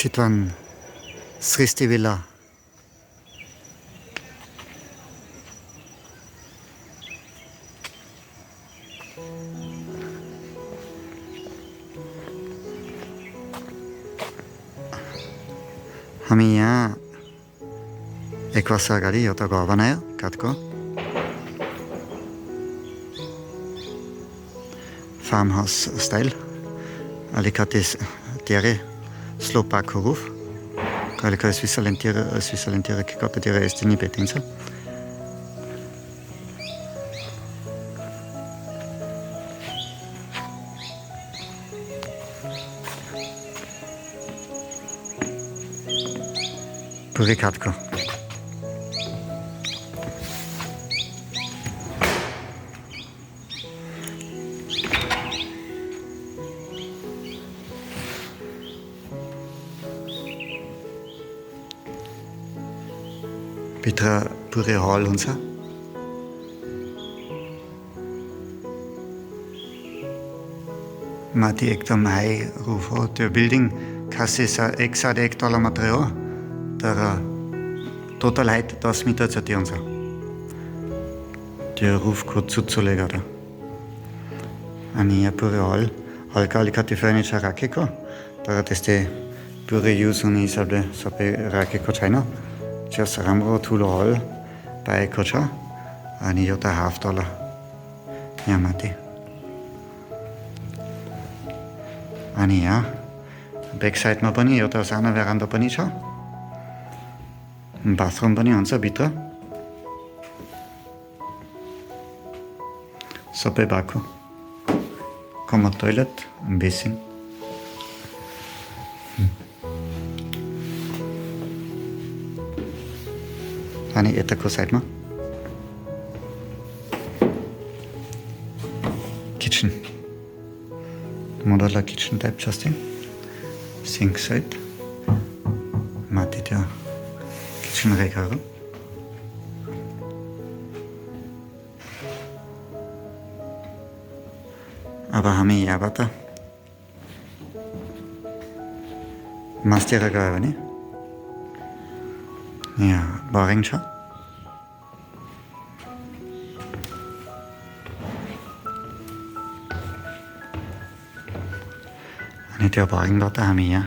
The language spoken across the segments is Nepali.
Chitwan Sristi Villa. हामी यहाँ 1 वर्ष अगाडि एउटा घर बनायो काठको फार्म हाउस स्टाइल अलिकति धेरै स्लोप भएको रुफ कहिलेकाहीँ स्विजरल्यान्डतिर के कतातिर यस्तो नि भेटिन्छ पुरै काठको भित्र पुरै हल हुन्छ माथि एकदम हाई रुफ हो त्यो बिल्डिङ खासै 1.5 तल मात्रै हो तर टोटल हाइट 10 मिटर जति हुन्छ त्यो रुफको चुच्चोले गर्दा अनि यहाँ पुरै हल हल्का अलिकति फर्निचर राखेको तर त्यस्तै पुरै युज हुने हिसाबले सबै राखेको छैन जस राम्रो ठुलो हल पाएको छ अनि एउटा हाफ तल यहाँ माथि अनि यहाँ ब्याक साइडमा पनि एउटा सानो भ्यारान्डा पनि छ बाथरुम पनि हुन्छ भित्र सबै भएको कमन टोइलेट बेसिन अनि यताको साइडमा किचन मोडलर किचन टाइप जस्तै सिङ्क साइड माथि त्यो किचन रेखाहरू अब हामी यहाँबाट मास्तिर गयो भने यहाँ बोरिङ छ अनि त्यो बोरिङबाट हामी यहाँ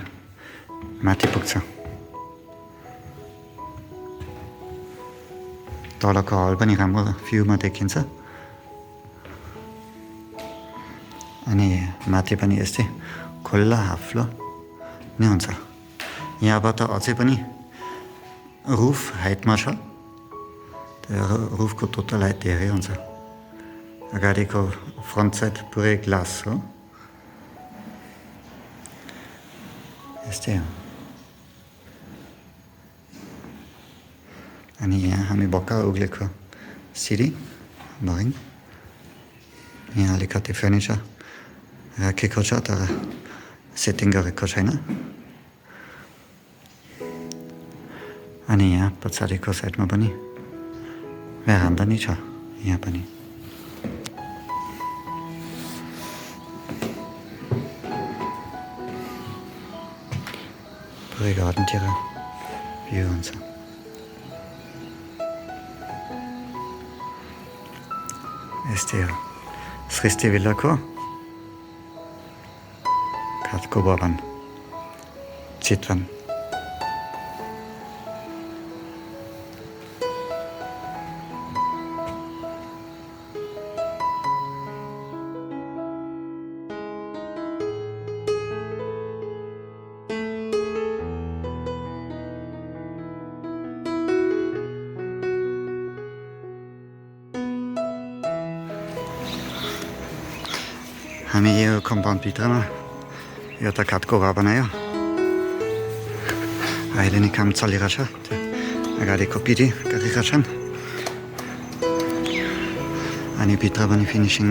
माथि पुग्छ तलको हल पनि राम्रो भ्यूमा देखिन्छ अनि माथि पनि यस्तै खुल्ला हाफ फ्लोर नै हुन्छ यहाँबाट अझै पनि रुफ हाइटमा छ त्यो रुफको टोटल हाइट धेरै हुन्छ अगाडिको फ्रन्ट साइड पुरै ग्लास हो यस्तै हो अनि यहाँ हामी भर्खर उक्लेको सिडी बोरिङ यहाँ अलिकति फर्निचर राखेको छ तर सेटिङ गरेको छैन अनि यहाँ पछाडिको साइडमा पनि भ्यारान्डा नै छ यहाँ पनि पुरै गार्डनतिर भ्यू हुन्छ यस्तै हो सृष्टि विल्लाको काठको भवन चितवन हामी यो कम्पाउन्ड भित्रमा एउटा काठको घर बनायो अहिले नै काम चलिरहेछ अगाडिको पिडी गरेका छन् अनि भित्र पनि फिनिसिङ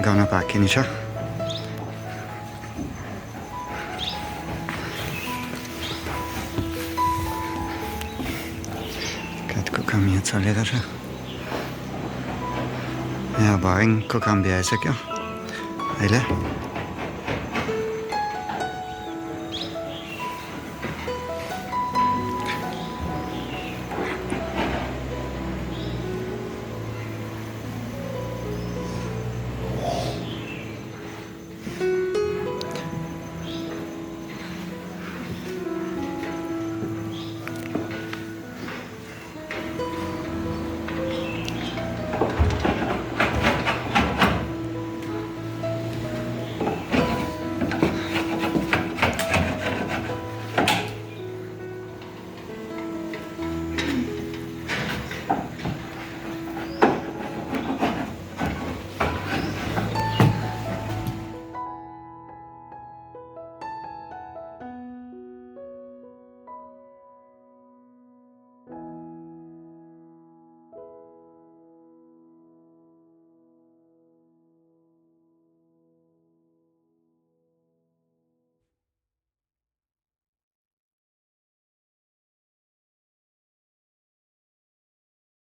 गर्न बाँकी नै छ काठको काम यहाँ चलेको छ यहाँ बोरिङको काम भ्याइसक्यो अहिले